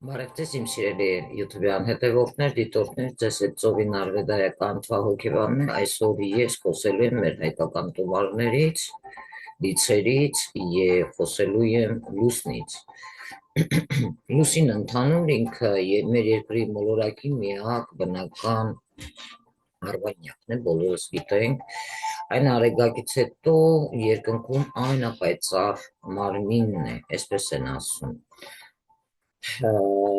Բարև ձեզ իմ սիրելի YouTube-յան հետևորդներ, դիտորդներ, ձեզ հետ ծովին արվեդայական թվահոգեվանն է, այսօր ես խոսելու եմ մեր հայկական տոմարներից, դիցերից և խոսելու եմ լուսնից։ Լուսին ընդհանուր ինքը մեր երկրի մոլորակի միակ բնական արբանյակն է, բոլորս գիտենք, այն արեգակից հետո երկնքում ամենապայծառ մարմինն է, այսպես են ասում։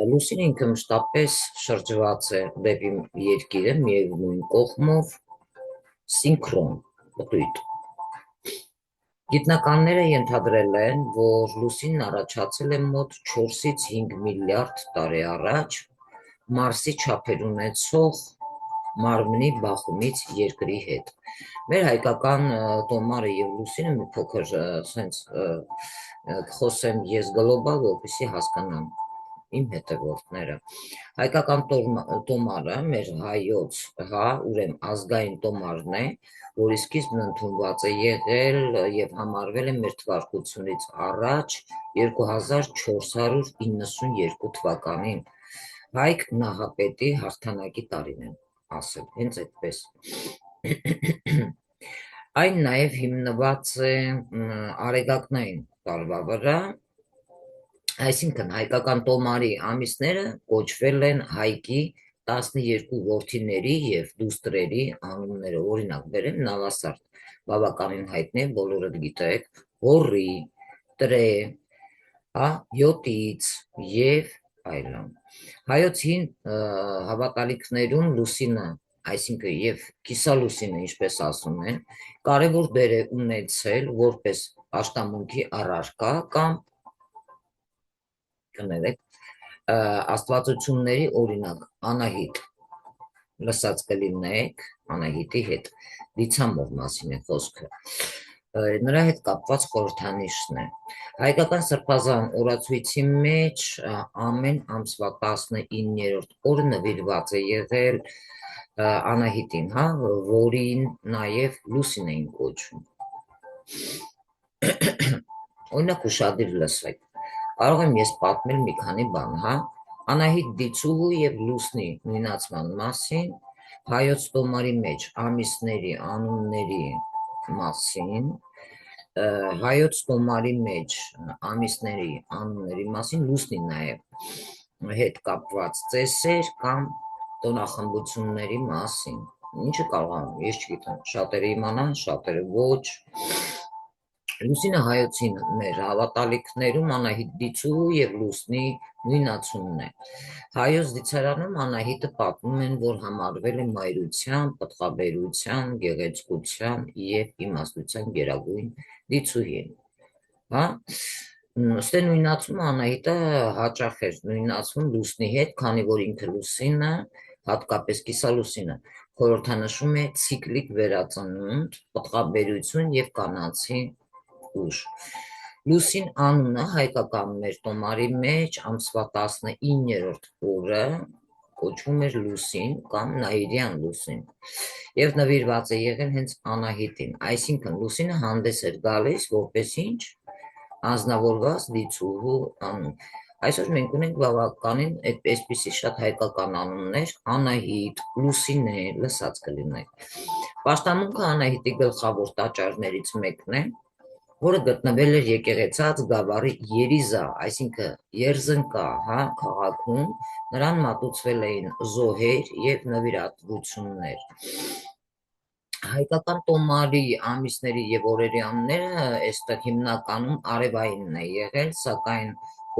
Լուսինը ինքը մշտապես շրջված է դեպի երկիրը միևնույն կողմով սինքրոն պտույտ։ Գիտնականները ենթադրել են, որ լուսինն առաջացել է մոտ 4-ից 5 միլիարդ տարի առաջ Մարսի չափեր ունեցող մարմնի բախումից երկրի հետ։ Մեր հայկական տոմարը եւ լուսինը մի փոքր սենց խոսեմ ես գլոբալ, որպեսզի հասկանան իմ հետևորդները։ Հայկական տոմարը մեր հայոց, ուրեմն ազգային տոմարն է, որի սկիզբն ընդունված է եղել եւ համարվել է մեր թվարկությունից առաջ 2492 թվականին։ Հայկ Նահապետի հաղթանակի տարին են ասել, հենց այդպես։ Այն նաև հիմնված է արեգակնային տարվա վրա, այսինքն հայկական տոմարի ամիսները կոչվել են հայկի 12 որդիների և դուստրերի անունները, օրինակ բերեմ Նավասարդ, բավականին հայտնի է, բոլորդ գիտեք, Հոռի, Տրե, Յոտից և այլն։ Հայոց հին հավատալիքներում լուսինը, այսինքն և կիսալուսինը, ինչպես ասում են, կարևոր դեր է ունեցել որպես պաշտամունքի առարկա կամ աստվածությունների օրինակ Անահիտ, լսած կլինեք Անահիտի հետ, դիցամով մասին է խոսքը, նրա հետ կապված խորհրդանիշն է։ Հայկական սրբազան օրացույցի մեջ ամեն ամսվա 19-րդ օրը նվիրված է եղել Անահիտին, որին նաև լուսին էին կոչում։ Օրինակ ուշադիր լսեք, կարող եմ ես պատմել մի քանի բան, Անահիտ դիցուհու և լուսնի նույնացման մասին, հայոց տոմարի մեջ ամիսների անունների մասին, հայոց տոմարի մեջ ամիսների անունների մասին, լուսնի նաև հետ կապված ծեսեր կամ տոնախմբությունների մասին, ինչը կարող եմ, ես չգիտեմ, շատերը իմանան, շատերը ոչ։ Լուսինը հայոցին մեր հավատալիքներում Անահիտ դիցուհու և լուսնի նույնացումն է։ Հայոց դիցարանում Անահիտը պատմում են, որ համարվել է մայրության, պտղաբերության, գեղեցկության և իմաստության գերագույն դիցուհին։ Ստե նույնացումը Անահիտը հաճախ էր նույնացվում լուսնի հետ, քանի որ ինքը լուսինը, հատկապես կիսալուսինը, խորհրդանշում է ցիկլիկ վերածնունդ, պտղաբերություն և կանացի ուժ։ Լուսին անունը հայկական մեր տոմարի մեջ ամսվա 19-րդ օրը կոչվում էր լուսին կամ նայիրյան լուսին և նվիրված է եղել հենց Անահիտին, այսինքն լուսինը հանդես էր գալիս որպես ինչ անձնավորված դիցուհու անուն։ Այսօր մենք ունենք բավականին այսպիսի շատ հայկական անուններ, Անահիտ, Լուսինե, լսած կլինեք։ Պաշտամունքը Անահիտի գլխավոր տաճարներից մեկն է, որը գտնվել էր եկեղեցած գավառի Երիզա, այսինքն Երզնկա քաղաքում, նրան մատուցվել էին զոհեր և նվիրատվություններ։ Հայկական տոմարի ամիսների և օրերի անունները այստեղ հիմնականում արևայինն է եղել, սակայն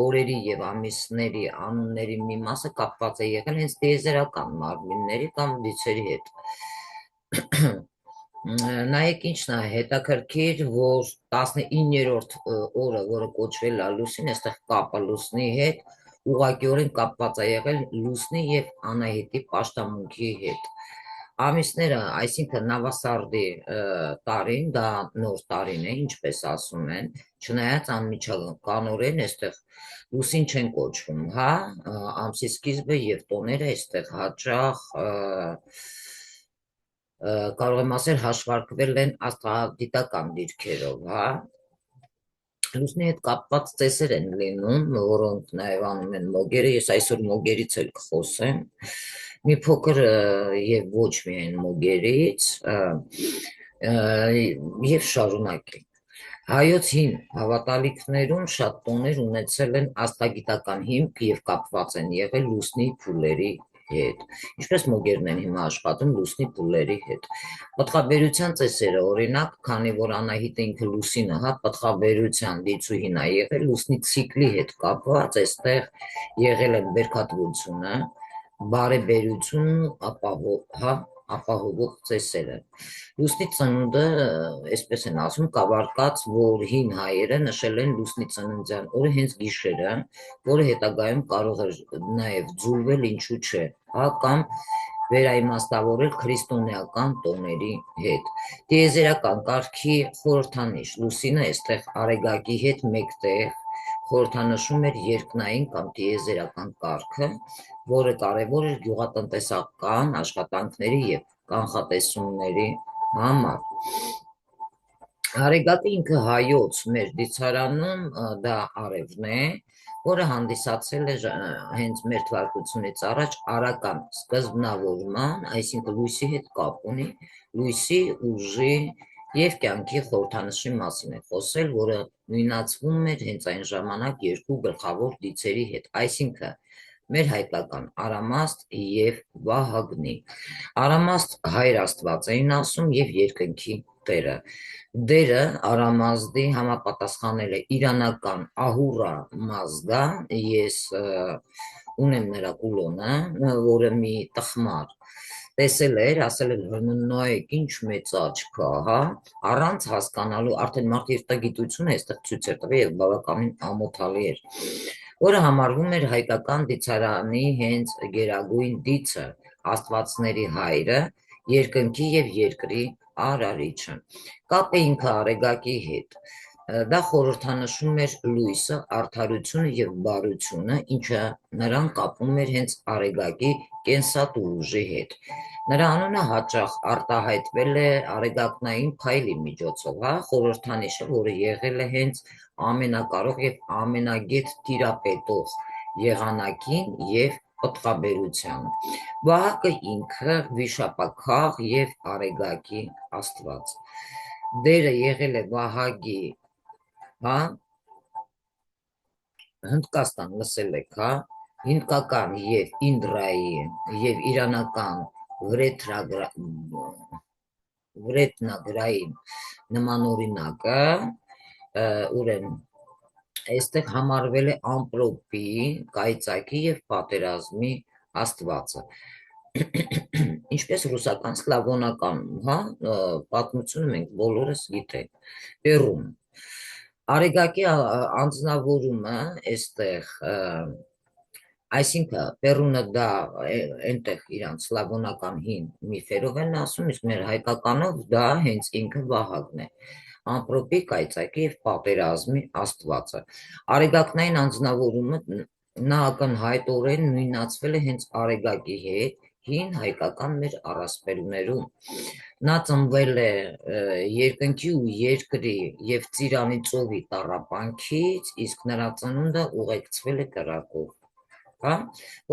օրերի և ամիսների անունների մի մասը կապված է եղել հենց տիեզերական մարմինների կամ դիցերի հետ։ Նայեք ինչն է հետաքրքիր, որ 19-րդ օրը, որը կոչվել է լուսին, այստեղ կապը լուսնի հետ ուղղակիորեն կապված է եղել լուսնի և Անահիտի պաշտամունքի հետ։ Ամիսները, այսինքն Նավասարդի տարին, դա նոր տարին է, ինչպես ասում են, չնայած անմիջականորեն այստեղ լուսին չեն կոչվում, ամսի սկիզբը և տոները այստեղ հաճախ կարող եմ ասել հաշվարկվել են աստղադիտական դիրքերով, Լուսնի հետ կապված ծեսեր են լինում, որոնք նաև անում են մոգերը, ես այսօր մոգերից էլ կխոսեմ, մի փոքր եւ ոչ միայն մոգերից, եւ շարունակել։ Հայոց հին հավատալիքներում շատ տոներ ունեցել են աստղագիտական հիմք եւ կապված են եղել լուսնի փուլերի հետ։ Ինչպես մոգերն են հիմա աշխատում լուսնի փուլերի հետ։ Պտղաբերության ծեսերը, օրինակ, քանի որ Անահիտը ինքը լուսինը, հա, պտղաբերության դիցուհին է եղել, լուսնի ցիկլի հետ կապված, այստեղ եղել են բերքատվությունը, բարեբերություն, ապահովող ծեսերը։ Լուսնի ծնունդը, այսպես են ասում, կավարկած, որ հին հայերը նշել են լուսնի ծննդյան օրը հենց գիշերը, որը հետագայում կարող է նաև ձուլվել, ինչու չէ, հա, կամ վերաիմաստավորել քրիստոնեական տոների հետ։ Տիեզերական կարգի խորհրդանիշ լուսինը այստեղ արեգակի հետ մեկտեղ խորհրդանշում էր երկնային կամ տիեզերական կարգը, որը կարևոր էր գյուղատնտեսական աշխատանքների եւ կանխատեսումների համար։ Արեգակը ինքը հայոց մեր դիցարանում դա արևն է, որը հանդիսացել է հենց մեր թվարկությունից առաջ արական սկզբնավորման, այսինքն լույսի հետ կապ ունի, լույսի ուժի եւ կյանքի խորհրդանշի մասին է խոսել, որը նույնացվում էր հենց այն ժամանակ երկու գլխավոր դիցերի հետ, այսինքն մեր հայկական Արամաստ եւ Վահագնի։ Արամաստ հայր Աստված էին ասում եւ երկնքի տերը։ Դերը Արամազդի համապատասխանել է իրանական Ահուրա Մազդա, ես ունեմ նրա կուլոնը, որը մի տխմար տեսել էր, ասել էր հնոյեք ինչ մեծ աչք է, հա, առանց հասկանալու, արդեն մարդի երթագիտությունը այստեղ ցույց էր տվել եւ բավականին ամոթալի էր, որը համարվում էր հայկական դիցարանի հենց գերագույն դիցը, աստվածների հայրը, երկնքի եւ երկրի արարիչը։ Կապ է ինքը արեգակի հետ։ Դա խորհրդանշում էր լույսը, արդարությունը եւ բարությունը, ինչը նրան կապում էր հենց արեգակի կենսատու ուժի հետ։ Նրա անունը հաճախ արտահայտվել է արեգակնային փայլի միջոցով, հա, խորհրդանիշը, որը եղել է հենց ամենակարող եւ ամենագետ տիրապետող եղանակին եւ պտղաբերության։ Վահակը ինքը վիշապաքաղ եւ արեգակի աստված։ Դերը եղել է Վահագի, հա, Հնդկաստան լսել եք, հա, հնդկական եւ Ինդրայի եւ իրանական վրետնագրային նմանօրինակը, ուրեմն այստեղ համարվել է ամպրոպի, կայծակի եւ պատերազմի աստվածը։ Ինչպես ռուսական սլավոնականում, հա, պատմությունը մենք բոլորս գիտենք։ Պերուն Արեգակի անձնավորումը այստեղ, այսինքն Պերունը դա այնտեղ իրանց սլավոնական հին միֆերով են ասում, իսկ մեր հայկականով դա հենց ինքը Վահագն է, ամպրոպի, կայծակի եւ պատերազմի աստվածը։ Արեգակնային անձնավորումը նա ակնհայտորեն նույնացվել է հենց արեգակի հետ հին հայկական մեր առասպելներում։ Նա ծնվել է երկնքի ու երկրի եւ Ծիրանի ծովի տառապանքից, իսկ նրա ծնունդը ուղեկցվել է կրակով, հա,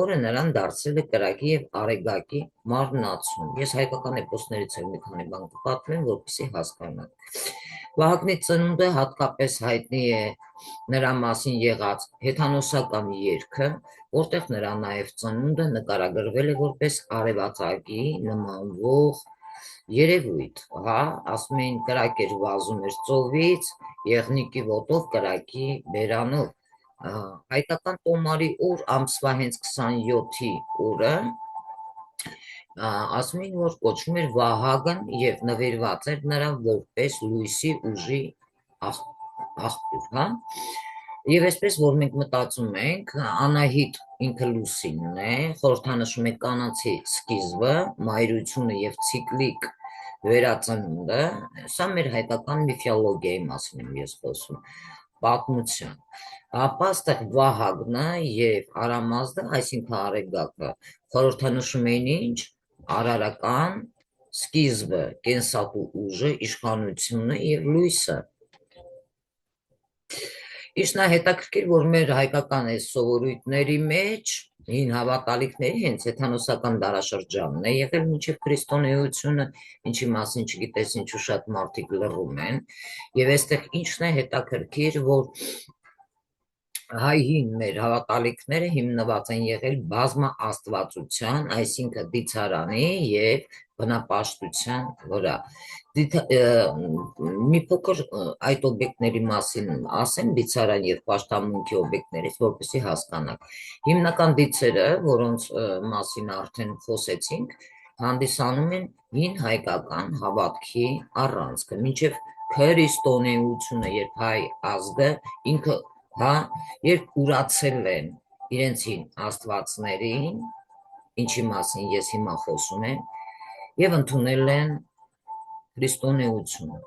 որը նրան դարձրել է կրակի եւ արեգակի մարմնացում։ Ես հայկական էպոսներից էլ մի քանի բան կպատմեմ, որպեսզի հասկանաք։ Վահագնի ծնունդը հատկապես հայտնի է նրա մասին եղած հեթանոսական երգը, որտեղ նրա նաև ծնունդը նկարագրվել է որպես արևածագի նմանվող երևույթ, հա, ասում էին կրակ էր վազում էր ծովից, եղնիկի ոտով կրակի բերանով։ Հայկական տոմարի օր ամսվա հենց 27-ի օրը ասում էին, որ կոչվում էր Վահագն եւ նվիրված էր նրան որպես լույսի ուժի աղբյուր, հա։ Եվ այսպես որ մենք մտածում ենք, Անահիտ ինքը լուսինն է, խորհրդանշում է կանացի սկիզբը, մայրությունը եւ ցիկլիկ վերածնունդը, սա մեր հայկական միֆոլոգիայի մասին եմ ես խոսում, պատմության։ Ապա այստեղ Վահագնը եւ Արամազդը, այսինքն արեգակը, խորհրդանշում էին ինչ արարական սկիզբը, կենսատու ուժը, իշխանությունը եւ լույսը։ Իսկ նա հետաքրքիր, որ մեր հայկական այս սովորույթների մեջ հին հավատալիքների հենց հեթանոսական դարաշրջանն է եղել մինչև քրիստոնեությունը, ինչի մասին չգիտես ինչու շատ մարդիկ լռում են, եւ այստեղ ինչն է հետաքրքիր, որ հայ հին մեր հավատալիքները հիմնված են եղել բազմաաստվածության, այսինքն դիցարանի եւ բնապաշտության վրա։ Մի փոքր այդ օբյեկտների մասին ասեմ, դիցարան եւ պաշտամունքի օբյեկտներից, որպեսզի հասկանաք։ Հիմնական դիցերը, որոնց մասին արդեն խոսեցինք, հանդիսանում են հին հայկական հավատքի առանցքը, մինչև քրիստոնեությունը, երբ հայ ազգը ինքը երբ ուրացել են իրենց հին աստվածներին, ինչի մասին ես հիմա խոսում եմ, եւ ընդունել են քրիստոնեությունը։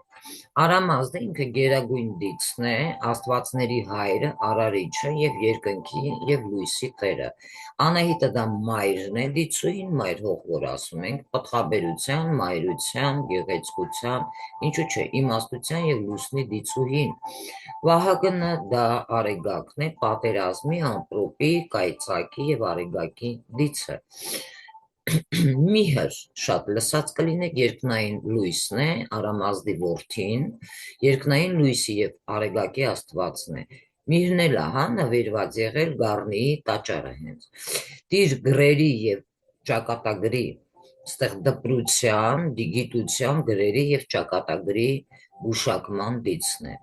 Արամազդը ինքը գերագույն դիցն է, աստվածների հայրը, արարիչը եւ երկնքի եւ լույսի տերը։ Անահիտը դա մայրն է դիցուհին, մայր հող որ ասում ենք, պտղաբերության, մայրության, գեղեցկության, ինչու՞ չէ, իմաստության եւ լուսնի դիցուհին։ Վահագնը դա արեգակն է, պատերազմի, ամպրոպի, կայծակի եւ արեգակի դիցը։ Միհր շատ լսած կլինեք, երկնային լույսն է, Արամազդի որդին, երկնային լույսի եւ արեգակի աստվածն է։ Միհրն էլ նվիրված եղել Գառնիի տաճարը հենց։ Դիր գրերի եւ ճակատագրի ստեղ դպրության, դիգիտության, գրերի եւ ճակատագրի գուշակման դիցն է։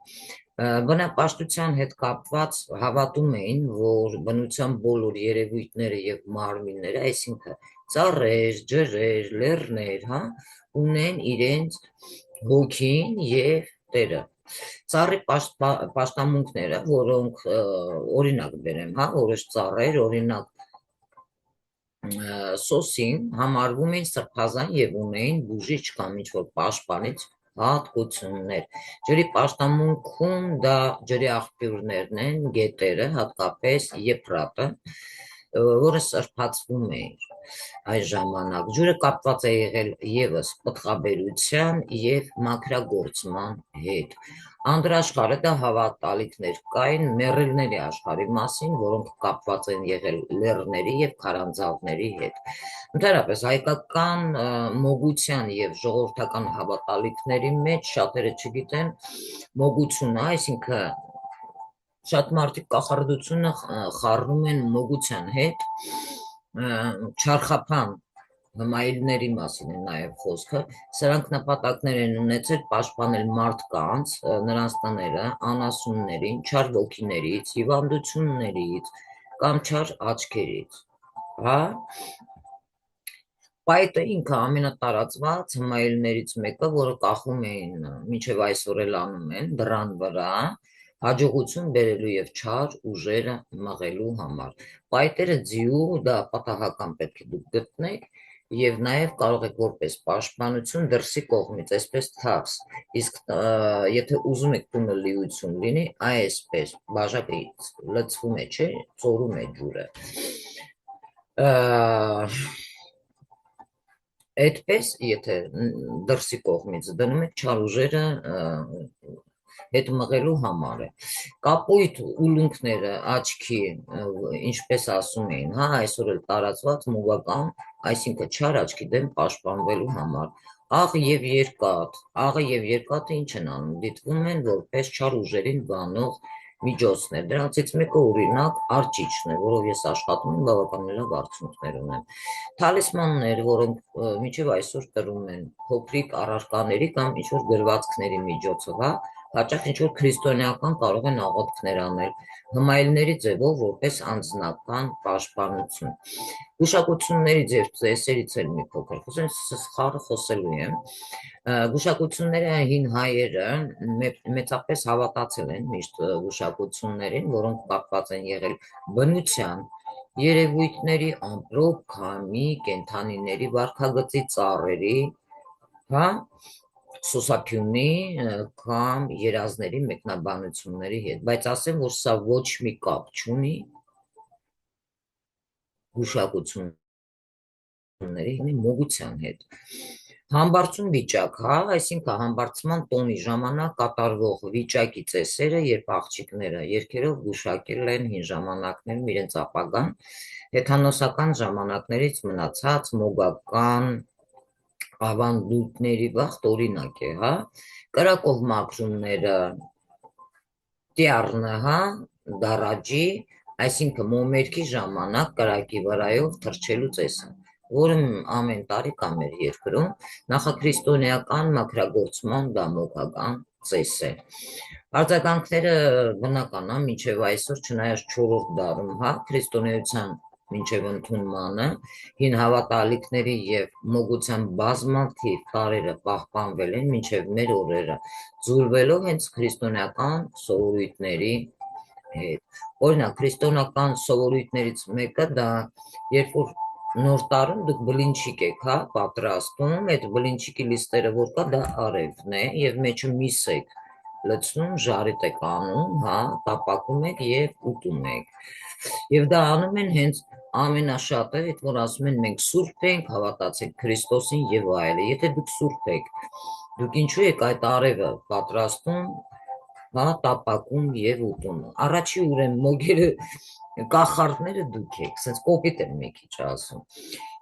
Բնապաշտության հետ կապված հավատում էին, որ բնության բոլոր երևույթները եւ մարմինները, այսինքն ծառեր, ջրեր, լեռներ, ունեն իրենց հոգին եւ տերը։ Ծառի պաշտամունքները, որոնք օրինակ բերեմ, որոշ ծառեր, օրինակ սոսին համարվում էին սրբազան եւ ունեին բուժիչ կամ ինչ-որ պաշտպանիչ հատկություններ։ Ջրի պաշտամունքում դա ջրի աղբյուրներն են, գետերը, հատկապես Եփրատը, որը սրբացվում է այս ժամանակ։ Ջուրը կապված է եղել եւս պտղաբերության եւ մաքրագործման հետ։ Անդրաշխարհը դա հավատալիքներ կային մեռելների աշխարհի մասին, որոնք կապված են եղել լեռների եւ քարանձավների հետ։ Ընդհանրապես հայկական մոգության եւ ժողովրդական հավատալիքների մեջ շատերը չգիտեն մոգությունը, այսինքն շատ մարդիկ կախարդությունը խառնում են մոգության հետ, չարխափան հմայելների մասին է նաև խոսքը, սրանք նպատակներ են ունեցել պաշտպանել մարդկանց, նրանց տները, անասուններին, չար ոգիներից, հիվանդություններից կամ չար աչքերից։ Պայտը ինքը ամենատարածված հմայելներից մեկը, որը կախում էին, մինչև այսօր էլ անում են, դռան վրա, հաջողություն բերելու եւ չար ուժերը մղելու համար։ Պայտերը ձիու, դա պատահական պետք է դուք գտնեք, եւ նաեւ կարող եք որպես պաշտպանություն դրսի կողմից, այսպես թաքս, իսկ եթե ուզում եք տունը լիություն լինի, այսպես բաժակը լցվում է, չէ, ծորում է ջուրը։ Այդպես, եթե դրսի կողմից դնում եք, չար ուժերը հետ մղելու համար է։ Կապույտ ուլունքները աչքի, ինչպես ասում էին, այսօր էլ տարածված մոգական, այսինքն չար աչքի դեմ պաշտպանվելու համար։ Աղ եւ երկաթ, աղը եւ երկաթը ինչ են անում, դիտվում են որպես չար ուժերին բանող միջոցներ։ Դրանցից մեկը օրինակ արջիչն է, որով ես աշխատում եմ, բավականին լավ արդյունքներ ունեմ։ Թալիսմաններ, որոնք մինչև այսօր կրում են փոքրիկ առարկաների կամ ինչ-որ գրվածքների միջոցով, հաճախ ինչ-որ քրիստոնեական կարող են աղոթքներ անել, հմայելների ձևով որպես անձնական պաշտպանություն։ Գուշակություններից եւ ծեսերից էլ մի փոքր խոսեմ, սխալը խոսելու եմ։ Գուշակությունները հին հայերը մեծապես հավատացել են միշտ գուշակություններին, որոնք կապված են եղել բնության, երևույթների, ամպրոպ, քամի, կենդանիների վարքագծի, ծառերի, սոսափյունի կամ երազների մեկնաբանությունների հետ, բայց ասեմ, որ սա ոչ մի կապ չունի գուշակությունների մոգության հետ։ Համբարձում վիճակ, հա, այսինքն համբարձման տոնի ժամանակ կատարվող վիճակի ծեսերը, երբ աղջիկները երգերով գուշակել են հին ժամանակներում իրենց ապագան, հեթանոսական ժամանակներից մնացած մոգական ավանդույթների վաղ օրինակ է, հա, կրակով մաքրումները, տյառնը, հա, դարաջի, այսինքն մոմերքի ժամանակ կրակի վրայով թռչելու ծեսը, որը ամեն տարի կա մեր երկրում, նախաքրիստոնեական մաքրագործման դամոկական ծես է։ Արձագանքները բնական է, մինչև այսօր, չնայած 4-րդ դարում, հա, քրիստոնեության մինչև ընդունմանը, հին հավատալիքների և մոգության բազմաթիվ տարրերը պահպանվել են մինչև մեր օրերը, ձուլվելով հենց քրիստոնեական սովորույթների հետ։ Օրինակ, քրիստոնեական սովորույթներից մեկը դա, երբ որ նոր տարում դուք բլինչիկ եք, հա, պատրաստում, այդ բլինչիկի լիստերը որ կա, դա արևն է և մեջը միս եք լցնում, ժարիտ եք անում, հա, տապակում եք և ուտում եք։ Եվ դա անում են հենց ամենաշատը, այդ որ ասում են մենք սուրբ ենք, հավատացեք Քրիստոսին և այլն։ Եթե դուք սուրբ եք, դուք ինչու եք այդ արևը պատրաստում, հա, տապակում և ուտում։ Առաջի ուրեմն մոգերը կախարդները դուք եք, սենց կոպիտ եմ մի քիչ ասում։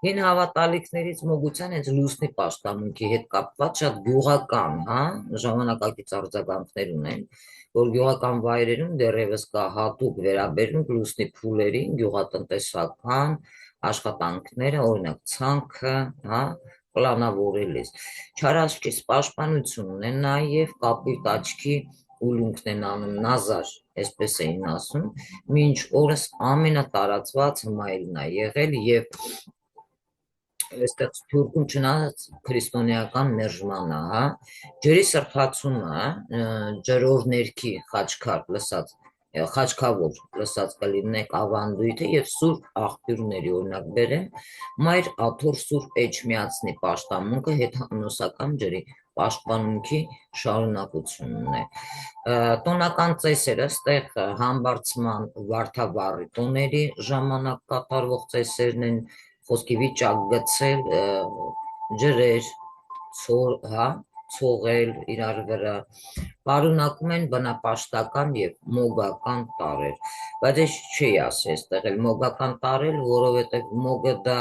Հին հավատալիքներից մոգության հենց լուսնի պաշտամունքի հետ կապված շատ գյուղական, հա, ժամանակակից արձագանքներ ունեն, որ գյուղական վայրերում դեռևս կա հատուկ վերաբերմունք լուսնի փուլերին, գյուղատնտեսական աշխատանքները, օրինակ ցանքը, հա, պլանավորելիս։ Չարաշկիս պաշտպանություն ունեն նաև կապույտ աչքի ուլունքն են անում, նազար, այսպես էին ասում, մինչ օրս ամենատարածված հմայելն է եղել և այստեղ Սփյուռքում չնայած քրիստոնեական մերժմանը, հա, ջրի սրբացումը, ջրով ներքի խաչքար լսած, խաչքավոր լսած կլինեք ավանդույթը և սուրբ աղբյուրների օրինակ բերեմ, մայր աթոռ սուրբ էջմիածնի պաշտամունքը հեթանոսական ջրի պաշտպանունքի շարունակությունն է։ Տոնական ծեսերը ստեղ համբարձման վարդավառի տոների ժամանակ կատարվող ծեսերն են, խոսքի վիճակ գցել, ջրեր, հա, ցողել իրար վրա, պարունակում են բնապաշտական և մոգական տարրեր, բայց ես չի ասի այստեղ էլ մոգական տարրեր, որովհետև մոգը դա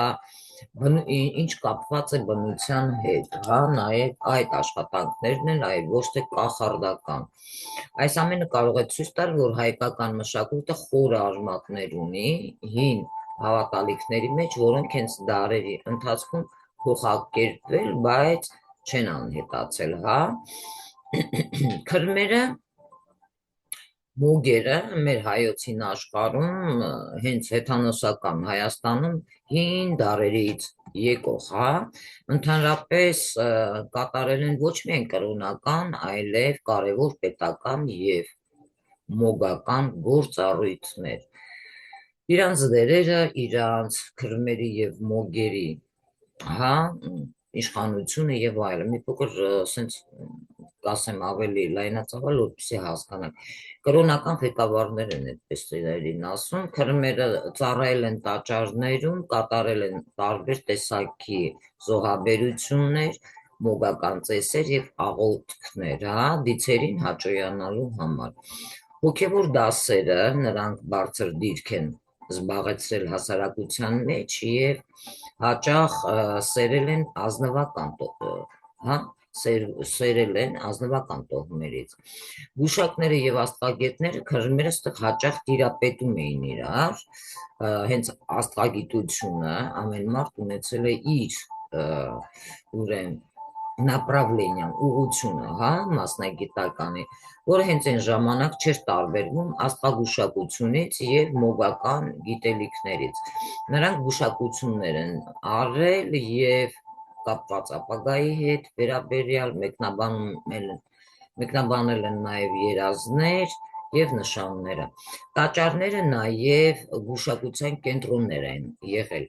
ինչ կապված է բնության հետ, հա, նաև այդ աշխատանքներն են, այլ ոչ թե կախարդական։ Այս ամենը կարող է ցույց տալ, որ հայկական մշակույթը խորը արմատներ ունի հին հավատալիքների մեջ, որոնք հենց դարերի ընթացքում փոխակերպվել, բայց չեն անհետացել, հա։ Քրմերը, մոգերը մեր հայոց հին աշխարհում, հենց հեթանոսական Հայաստանում հին դարերից եկող, հա, ընդհանրապես կատարել են ոչ միայն կրոնական, այլև կարևոր պետական և մոգական գործառույթներ։ Իրանց դերերը, իրանց քրմերի և մոգերի, հա, իշխանությունը և այլն, մի փոքր սենց կասեմ ավելի լայնածավալ, որպեսզի հասկանաք։ Կրոնական ղեկավարներ են այդպես իրարին ասում, քրմերը ծառայել են տաճարներում, կատարել են տարբեր տեսակի զոհաբերություններ, մոգական ծեսեր և աղոթքներ, հա, դիցերին հաճոյանալու համար։ Հոգևոր դասերը նրանք բարձր դիրք են զբաղեցրել հասարակության մեջ և հաճախ սերել են ազնվական տոհմերից։ Գուշակները և աստղագետները քրմերը ստեղ հաճախ տիրապետում էին իրար, հենց աստղագիտությունը ամեն մարդ ունեցել է իր ուրեմն направление, ուղղությունը, հա, մասնագիտականի, որը հենց այն ժամանակ չէր տարբերվում աստղագուշակությունից և մոգական գիտելիքներից։ Նրանք գուշակություններ են արել և կապված ապագայի հետ վերաբերյալ մեկնաբանել են նաև երազներ և նշանները։ Տաճարները նաև գուշակության կենտրոններ են եղել։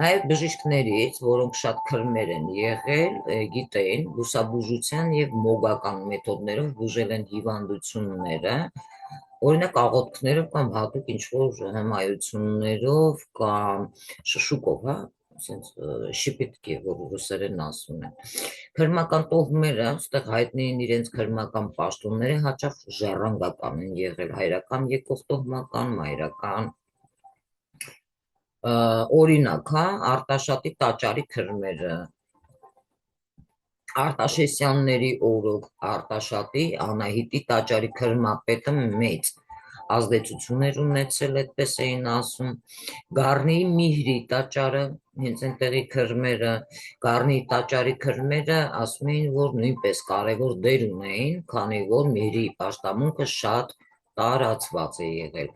Նաև բժիշկներից, որոնք շատ քրմեր են եղել, գիտեին բուսաբուժության և մոգական մեթոդներով բուժել են հիվանդությունները, օրինակ աղոթքներով կամ հատուկ ինչ-որ հմայություններով կամ շշուկով, հա, Sense շիպիտկի, որ ռուսերեն ասում են։ Քրմական տոհմերը, այստեղ հայտնի են իրենց քրմական պաշտոնները հաճախ ժառանգական են եղել, հայրական եկող տոհմական, մայրական, օրինակ, հա, Արտաշատի տաճարի քրմերը, Արտաշեսյանների օրոք Արտաշատի Անահիտի տաճարի քրմապետը մեծ ազդեցություն էր ունեցել, այդպես էին ասում, Գառնիի Միհրի տաճարը, հենց այնտեղի քրմերը, Գառնիի տաճարի քրմերը ասում էին, որ նույնպես կարևոր դեր ունեին, քանի որ Միհրի պաշտամունքը շատ տարածված է եղել։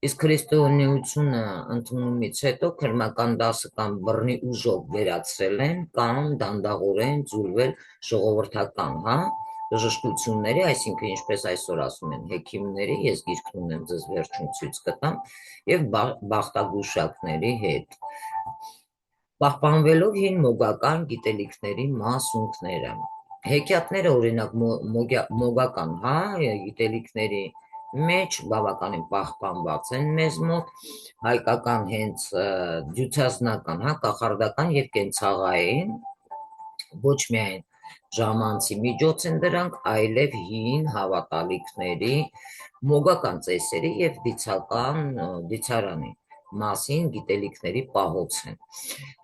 Իսկ քրիստոնեությունը ընդունումից հետո քրմական դասը կամ բռնի ուժով վերացրել են, կամ դանդաղորեն ձուլվել ժողովրդական, հա, բժշկությունների, այսինքն ինչպես այսօր ասում են հեքիմների, ես գիրքն ունեմ ձեզ վերջում ցույց կտամ, եւ բախտագուշակների հետ, պահպանվելով հին մոգական գիտելիքների մասունքները։ Հեքիաթները օրինակ մոգական, հա, գիտելիքների մեջ բավականին պահպանված են մեզ մոտ, հայկական հենց դյուցազնական, հա, կախարդական եւ կենցաղային, ոչ միայն ժամանցի միջոց են դրանք, այլև հին հավատալիքների, մոգական ծեսերի եւ դիցարանի մասին գիտելիքների պահոց են։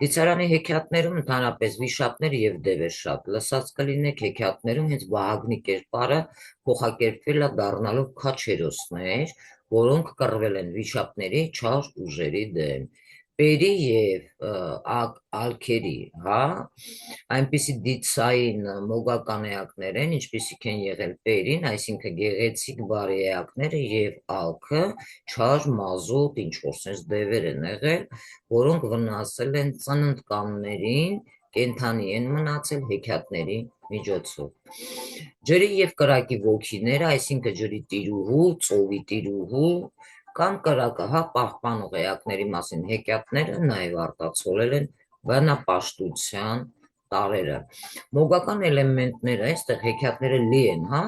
Դիցարանի հեքիաթներում ընդհանրապես վիշապներ եւ դևեր շատ լսած կլինեք, հեքիաթներում հենց Վահագնի կերպարը փոխակերպվել է դառնալով քաչերոսներ, որոնք կռվել են վիշապների չար ուժերի դեմ։ Պերի եւ ալքերի, հա, այնպիսի դիցային մոգական էակներ են, ինչպիսիք են եղել Պերին, այսինքն գեղեցիկ բարի էակները եւ ալքը, չար մազոտ, ինչ որ sense դևեր են եղել, որոնք վնասել են ծննդկաններին, կենդանի են մնացել հեքիաթների միջոցով։ Ջրի եւ կրակի ոգիները, այսինքն ջրի տիրուհու, ծովի տիրուհու կամ կրակը, հա, պահպանող էակների մասին հեքիաթները նաև արտացոլել են բանապաշտության տարրերը։ Մոգական էլեմենտները, այստեղ հեքիաթները լի են, հա,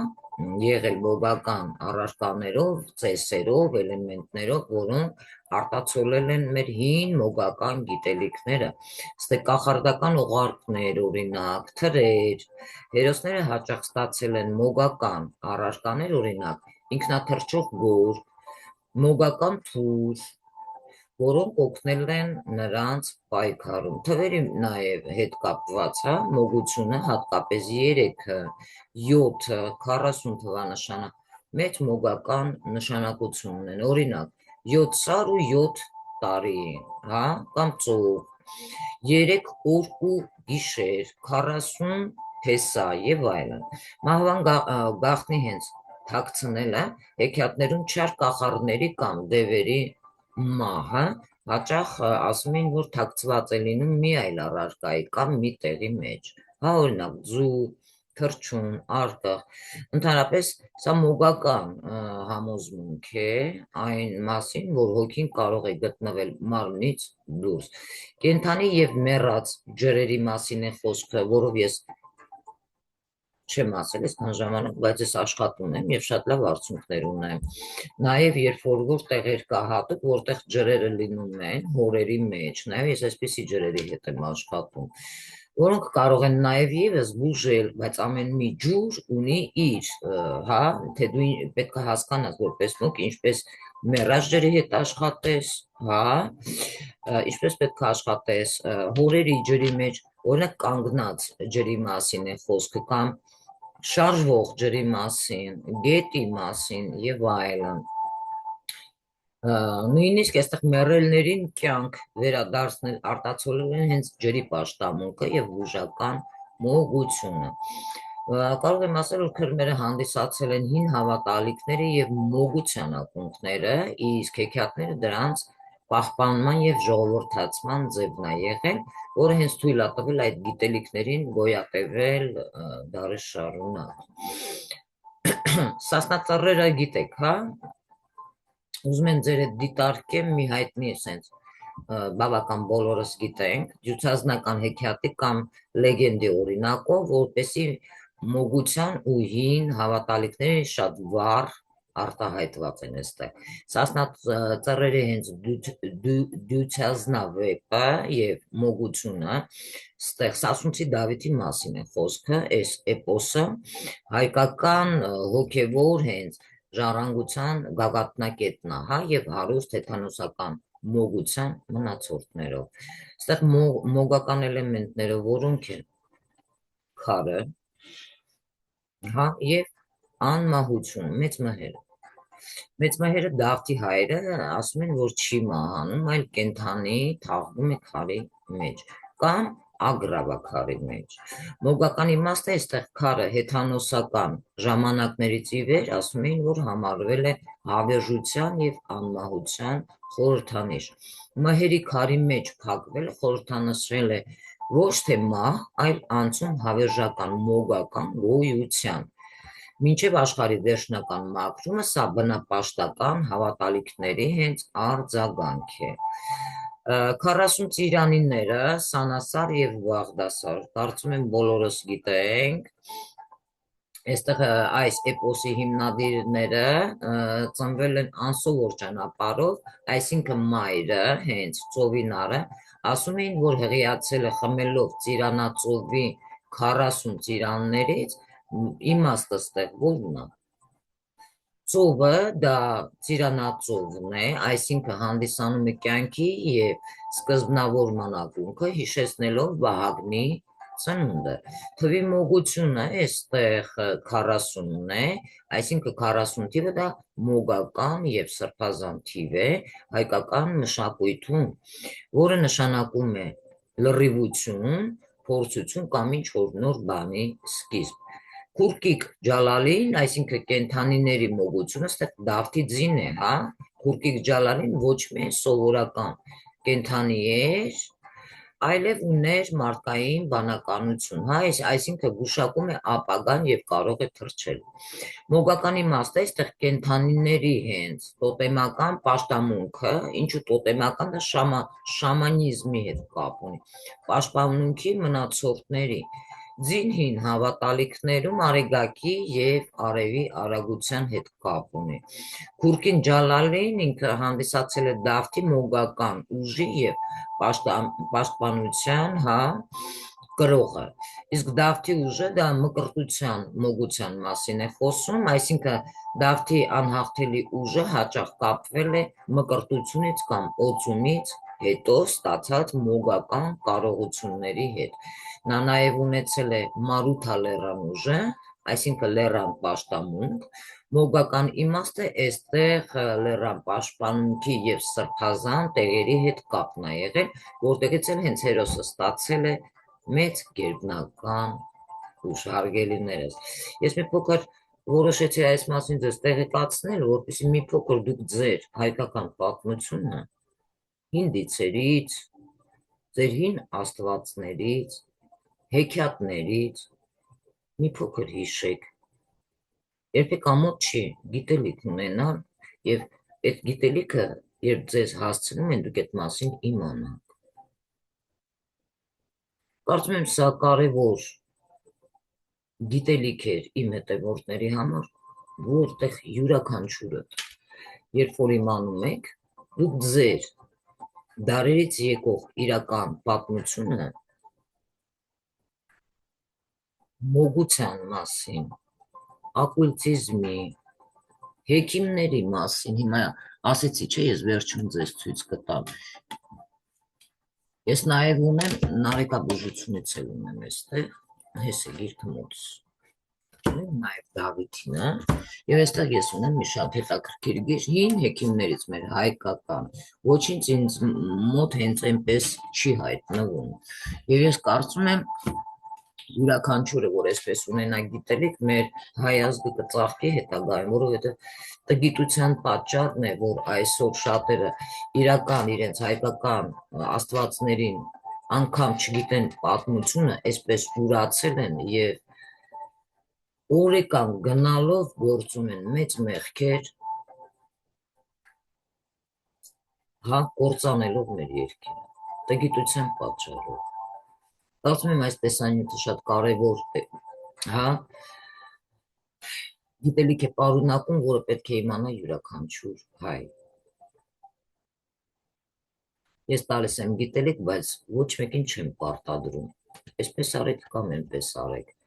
եղել մոգական առարկաներով, ծեսերով, էլեմենտներով, որոնք արտացոլել են մեր հին մոգական գիտելիքները, ստե կախարդական ուղարկներ, օրինակ, թրեր, հերոսները հաճախ ստացել են մոգական առարկաներ, օրինակ, ինքնաթռչող գոր, մոգական թուր, որոնք օգնել են նրանց պայքարում։ Թվերի նաև հետ կապված, հա, մոգությունը, հատկապես 3-ը, 7-ը, 40 թվանշանը մեծ մոգական նշանակություն ունեն։ Օրինակ, 7 սար ու 7 տարի, հա, կամ ծով, 3 օր ու գիշեր, 40 փեսա եւ այլն։ Մահվան գաղտնի հենց թաքցնելը հեքիաթներում չար կախարդների կամ դևերի մահը հաճախ ասում են, որ թաքցված է լինում մի այլ առարկայի կամ մի տեղի մեջ, հա, օրինակ ձու, թռչուն, արկղ, ընդհանրապես սա մոգական համոզմունք է այն մասին, որ հոգին կարող է գտնվել մարմնից դուրս։ Կենդանի եւ մեռած ջրերի մասին է խոսքը, որով ես չեմ ասել այսքան ժամանակ, բայց ես աշխատում եմ եւ շատ լավ արդյունքներ ունեմ։ Նաեւ երբ որ տեղեր կա հատուկ, որտեղ ջրերը լինում են հորերի մեջ, նաեւ ես այսպիսի ջրերի հետ եմ աշխատում, որոնք կարող են նաեւ եւս բուժել, բայց ամեն մի ջուր ունի իր, հա, թե դու պետք է հասկանաս որպես մոկ ինչպես մեռած ջրի հետ աշխատես, հա, ինչպես պետք է աշխատես հորերի ջրի մեջ, օրինակ կանգնած ջրի մասին է խոսքը կամ շարժվող ջրի մասին, գետի մասին եւ այլն։ Նույնիսկ այստեղ մեռելներին կյանք վերադարձնել արտացոլել են հենց ջրի պաշտամունքը եւ բուժական մոգությունը։ Կարող եմ ասել, որ քրմերը հանդիսացել են հին հավատալիքները եւ մոգության ակունքները, իսկ հեքիաթները դրանց պահպանման եւ ժողովրդացման ձևն է եղել, որը հենց թույլ է տվել այդ գիտելիքներին գոյատևել դարեր շարունակ։ Սասնա ծռերը գիտեք, հա, ուզում եմ ձեր հետ դիտարկեմ մի հայտնի sense բավական բոլորս գիտենք, դյուցազնական հեքիաթի կամ լեգենդի օրինակով, որպեսի մոգության ու հին հավատալիքների շատ վառ արտահայտված են այստեղ։ Սասնա ծռերի հենց դյուցազնավեպը եւ մոգությունը, այստեղ Սասունցի Դավիթի մասին է խոսքը, այս էպոսը հայկական հոգևոր հենց ժառանգության գագաթնակետն է, հա, եւ հարուստ հեթանոսական մոգության մնացորդներով։ Այստեղ մոգական էլեմենտները որոնք են քարը, հա, եւ անմահություն, մեծ մհերը։ Մեծ մհերը Դավթի հայրը ասում են, որ չի մահանում, այլ կենդանի թաղվում է քարի մեջ կամ ագրավա քարի մեջ։ Մոգական իմաստը այստեղ քարը հեթանոսական ժամանակներից ի վեր ասում էին, որ համարվել է հավերժության եւ անմահության խորհրդանիշ։ Մհերի քարի մեջ փակվելը խորհրդանշել է ոչ թե մահ, այլ անցում հավերժական մոգական գոյության։ Մինչև աշխարհի վերջնական մաքրումը սա բնապաշտական հավատալիքների հենց արձագանք է։ 40 ծիրանիները Սանասար եւ Բաղդասար, կարծում եմ բոլորս գիտենք, այստեղ այս էպոսի հիմնադիրները ծնվել են անսովոր ճանապարհով, այսինքն մայրը, հենց ծովինարը, ասում էին, որ հղիացել է խմելով ծիրանածովի 40 ծիրաններից, իմաստը ստեղ ո՞րն է։ Ծովը դա ծիրանածովն է, այսինքն հանդիսանում է կյանքի եւ սկզբնավորման ակունքը, հիշեցնելով Վահագնի ծնունդը։ Թվի մոգությունը այստեղ 40-ն է, այսինքն 40 թիվը դա մոգական եւ սրբազան թիվ է հայկական մշակույթում, որը նշանակում է լրիվություն, փորձություն կամ ինչ-որ նոր բանի սկիզբ։ Քուրկիկ Ջալալին, այսինքն կենդանիների մոգությունը, այստեղ Դավթի ձին է, հա, Քուրկիկ Ջալալին ոչ միայն սովորական կենդանի էր, այլև ուներ մարդկային բանականություն, հա, այսինքն գուշակում է ապագան եւ կարող է թռչել։ Մոգական իմաստը այստեղ կենդանիների հենց տոտեմական պաշտամունքը, ինչու տոտեմական, դա շամանիզմի հետ կապ ունի, պաշտամունքի մնացորդների ձին հավատալիքներում արեգակի եւ արևի արագության հետ կապ ունի։ Քուրկին Ջալալին ինքը հանդիսացել է Դավթի մոգական ուժի եւ պաշտպանության, հա, կրողը։ Իսկ Դավթի ուժը դա մկրտության, մոգության մասին է խոսում, այսինքն Դավթի անհաղթելի ուժը հաճախ կապվել է մկրտությունից կամ օծումից հետո ստացած մոգական կարողությունների հետ։ Նա նաև ունեցել է Մարութա լեռան ուժը, այսինքն լեռան պաշտամունք, մոգական իմաստը այստեղ լեռան պաշտպանունքի եւ սրբազան տեղերի հետ կապն է եղել, որտեղից էլ հենց հերոսը ստացել է մեծ գերբնական ուժ, հարգելիներս։ Ես մի փոքր որոշեցի այս մասին ձեզ տեղեկացնել, որպեսզի մի փոքր դուք ձեր հայկական պատմությունը հին դիցերից, ձեր հին աստվածներից, հեքիաթներից մի փոքր հիշեք։ Երբեք ամոթ չի գիտելիք ունենալ եւ այդ գիտելիքը, երբ ձեզ հասցնում են, դուք այդ մասին իմանաք։ Կարծում եմ սա կարևոր գիտելիք էր իմ հետևորդների համար, որտեղ յուրաքանչյուրը, երբ որ իմանում եք, դուք ձեր դարերից եկող իրական պատմությունը մոգության մասին, ակուլտիզմի, հեքիմների մասին, հիմա ասեցի, չէ, ես վերջում ձեզ ցույց կտամ։ Ես նաև ունեմ նարեկաբուժությունից էլ ունեմ այստեղ, հեսե գիրքը մոտս։ Նաև Դավիթին է, եւ այստեղ ես ունեմ մի շատ հետաքրքիր գիր հին հեքիմներից մեր հայկական, ոչինչ ինձ մոտ հենց այնպես չի հայտնվում։ Եվ ես կարծում եմ յուրաքանչյուրը, որ այսպես ունենա գիտելիք, մեր հայ ազգը կծաղկի հետագայում, որովհետև դա գիտության պատճառն է, որ այսօր շատերը իրական իրենց հայկական աստվածներին անգամ չգիտեն պատմությունը, այսպես ուրացել են եւ օրեկան գնալով գործում են մեծ մեղքեր, հա, կործանելով մեր երկիրը, դա գիտության պատճառով։ Կարծում եմ այս տեսանյութը շատ կարևոր է, հա, Գիտելիք է պարունակում, որը պետք է իմանա յուրաքանչյուր հայ։ Ես տալիս եմ գիտելիք, բայց ոչ մեկին չեմ պարտադրում։ Այսպես արեք կամ այնպես արեք։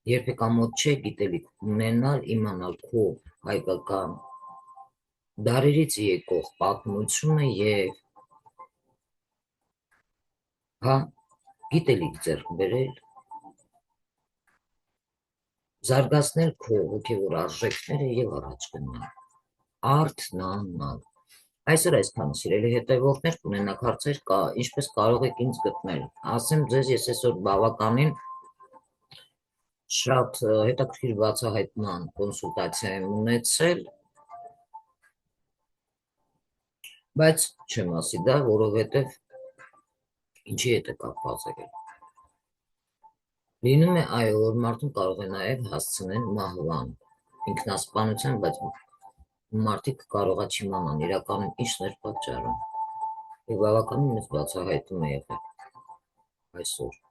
Երբեք ամոթ չէ գիտելիք ունենալ, իմանալ քո հայկական դարերից եկող պատմությունը եւ գիտելիք ձեռք բերել, զարգացնել քո հոգևոր արժեքները եւ առաջ գնալ, արթնանալ։ Այսօր այսքան, սիրելի հետևորդներ, կունենաք հարցեր, ինչպես կարող եք ինձ գտնել։ Ասեմ ձեզ, ես այսօր բավականին շատ հետաքրքիր բացահայտման կոնսուլտացիա եմ ունեցել, բայց չեմ ասի դա, որովհետև ինչի հետ է կապված եղել։ Լինում է այո, որ մարդուն կարող է նաև հասցնել մահվան, ինքնասպանության, բայց մարդիկ կարողա չիմանան իրականում ինչն էր պատճառը։ Եվ բավականին մեծ բացահայտում է եղել այսօր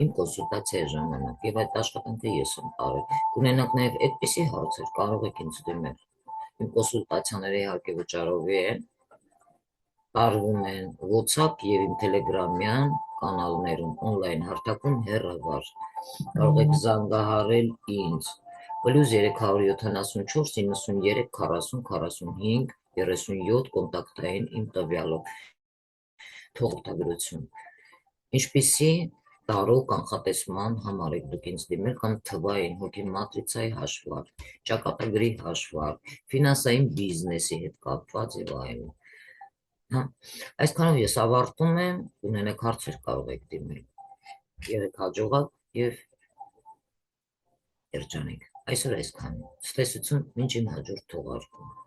իմ կոնսուլտացիայի ժամանակ, եւ այդ աշխատանքը ես եմ արել։ Կունենաք նաև այդպիսի հարցեր, կարող եք ինձ դիմել։ Իմ կոնսուլտացիաները իհարկե վճարովի են, տարվում են WhatsApp եւ իմ Telegram-յան կանալներում on-line հարթակում հեռավար։ Կարող եք զանգահարել ինձ +374 93 40 45 37 կոնտակտային իմ տվյալով թողարկություն։ Ինչպիսի տարու կանխատեսման համար եք դուք ինձ դիմել կամ թվային հոգի մատրիցայի հաշվարկ, ճակատագրի հաշվարկ, ֆինանսային բիզնեսի հետ կապված եւ այլն։ Այսքանով ես ավարտում եմ, ունենեք հարցեր կարող եք դիմել։ Եղեք հաջողակ եւ երջանիկ։ Այսօր այսքան։ Ցտեսություն մինչ իմ հաջորդ թողարկում։